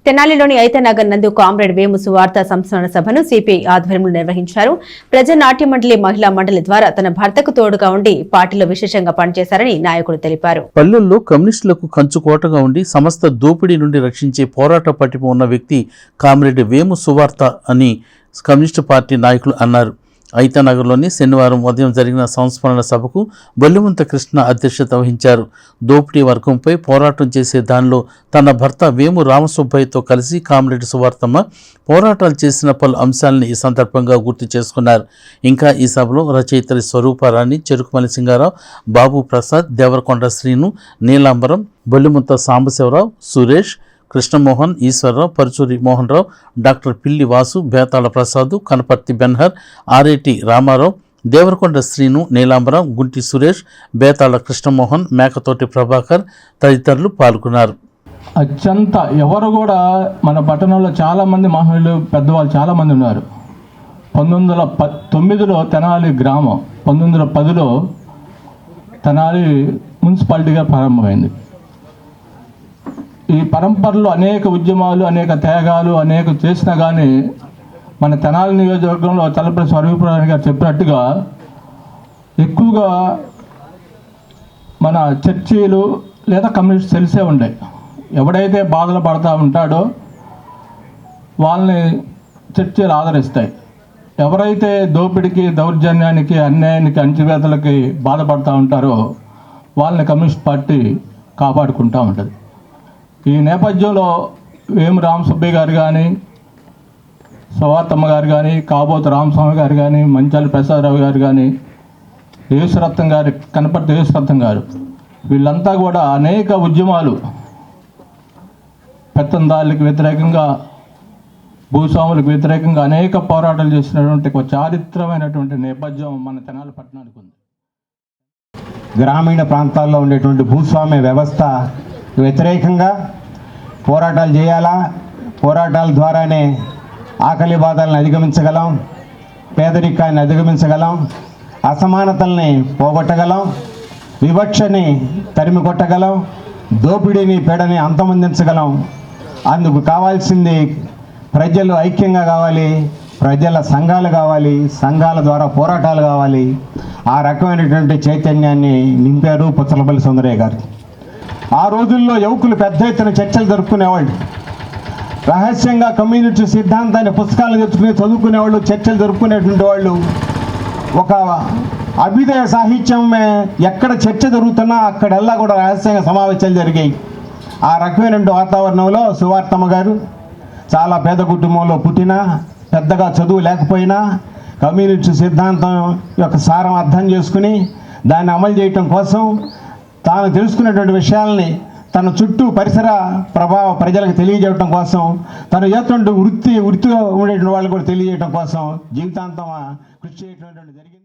తెనాలిలోని ఐతనగర్ నందు కామ్రేడ్ వేము సువార్త సంస్మరణ సభను సిపిఐ ఆధ్వర్యంలో నిర్వహించారు. ప్రజా నాట్య మండలి మహిళా మండలి ద్వారా తన భర్తకు తోడుగా ఉండి పార్టీలో విశేషంగా పనిచేశారని నాయకుడు తెలిపారు. పల్లెల్లో కమ్యూనిస్టులకు కంచుకోటగా ఉండి సమస్త దోపిడీ నుండి రక్షించే పోరాట పటిమ ఉన్న వ్యక్తి కామ్రేడ్ వేము సువార్త అని కమ్యూనిస్టు పార్టీ నాయకులు అన్నారు. ఐతనగర్లోని శనివారం ఉదయం జరిగిన సంస్మరణ సభకు బొల్లిమంత కృష్ణ అధ్యక్షత వహించారు. దోపిడీ వర్గంపై పోరాటం చేసే దానిలో తన భర్త వేము రామసుబ్బయ్యతో కలిసి కామ్రేడ్ సువార్తమ్మ పోరాటాలు చేసిన పలు అంశాలని ఈ సందర్భంగా గుర్తు చేసుకున్నారు. ఇంకా ఈ సభలో రచయితలు స్వరూపారాణి, చెరుకుమల్లి సింగారావు, బాబు ప్రసాద్, దేవరకొండ శ్రీను, నీలాంబరం, బొల్లిమంత సాంబశివరావు, సురేష్, కృష్ణమోహన్, ఈశ్వరరావు, పరుచూరి మోహన్ రావు, డాక్టర్ పిల్లి వాసు, బేతాళ ప్రసాద్, కనపర్తి బెన్హర్, ఆరేటి రామారావు, దేవరకొండ శ్రీను, నీలాంబరం, గుంటి సురేష్, బేతాళ కృష్ణమోహన్, మేకతోటి ప్రభాకర్ తదితరులు పాల్గొన్నారు. అత్యంత ఎవరు కూడా మన పట్టణంలో చాలామంది మహిళలు పెద్దవాళ్ళు చాలామంది ఉన్నారు. 1909లో తెనాలి గ్రామం, 1910లో తెనాలి మున్సిపాలిటీగా ప్రారంభమైంది. ఈ పరంపరలో అనేక ఉద్యమాలు, అనేక త్యాగాలు అనేక చేసినా కానీ మన తెనాలి నియోజకవర్గంలో చల్లపల్లి స్వరూపరాణి గారు చెప్పినట్టుగా ఎక్కువగా మన చర్చీలు లేదా కమ్యూనిస్ట్ సెల్సే ఉంటాయి. ఎవడైతే బాధలు పడుతూ ఉంటాడో వాళ్ళని చర్చీలు ఆదరిస్తాయి. ఎవరైతే దోపిడికి, దౌర్జన్యానికి, అన్యాయానికి, అణచివేతలకి బాధపడుతూ ఉంటారో వాళ్ళని కమ్యూనిస్ట్ పార్టీ కాపాడుకుంటూ ఉంటుంది. ఈ నేపథ్యంలో వేము రామసుబ్బయ్య గారు కానీ, సువార్తమ్మ గారు కానీ, కాబోతు రామస్వామి గారు కానీ, మంచాలి ప్రసాదరావు గారు కానీ, యేసురత్నం గారు, కనపర్తి యేసురత్నం గారు, వీళ్ళంతా కూడా అనేక ఉద్యమాలు, పెత్తందారులకు వ్యతిరేకంగా, భూస్వాములకు వ్యతిరేకంగా అనేక పోరాటాలు చేసినటువంటి ఒక చారిత్రమైనటువంటి నేపథ్యం మన తెనాలి పట్టణానికి ఉంది. గ్రామీణ ప్రాంతాల్లో ఉండేటువంటి భూస్వామ్య వ్యవస్థ వ్యతిరేకంగా పోరాటాలు చేయాలా, పోరాటాల ద్వారానే ఆకలి బాధలను అధిగమించగలం, పేదరికాన్ని అధిగమించగలం, అసమానతల్ని పోగొట్టగలం, వివక్షని తరిమి కొట్టగలం, దోపిడీని పీడని అంతమొందించగలం. అందుకు కావాల్సింది ప్రజలు ఐక్యంగా కావాలి, ప్రజల సంఘాలు కావాలి, సంఘాల ద్వారా పోరాటాలు కావాలి. ఆ రకమైనటువంటి చైతన్యాన్ని నింపారు పుచ్చలపల్లి సుందరయ్య గారు. ఆ రోజుల్లో యువకులు పెద్ద ఎత్తున చర్చలు జరుపుకునేవాళ్ళు, రహస్యంగా కమ్యూనిటీ సిద్ధాంతాన్ని పుస్తకాలు తెచ్చుకుని చదువుకునేవాళ్ళు, చర్చలు జరుపుకునేటువంటి వాళ్ళు. ఒక అభ్యుదయ సాహిత్యమే ఎక్కడ చర్చ జరుగుతున్నా అక్కడల్లా కూడా రహస్యంగా సమావేశాలు జరిగాయి. ఆ రకమైనటువంటి వాతావరణంలో సువార్తమ్మ గారు చాలా పేద కుటుంబంలో పుట్టినా, పెద్దగా చదువు లేకపోయినా కమ్యూనిటీ సిద్ధాంతం యొక్క సారం అర్థం చేసుకుని దాన్ని అమలు చేయటం కోసం తాను తెలుసుకున్నటువంటి విషయాల్ని తన చుట్టూ పరిసర ప్రభావ ప్రజలకు తెలియజేయడం కోసం, తను చేస్తున్న వృత్తిలో ఉండేటువంటి వాళ్ళు కూడా తెలియజేయడం కోసం జీవితాంతం కృషి చేయడం జరిగింది.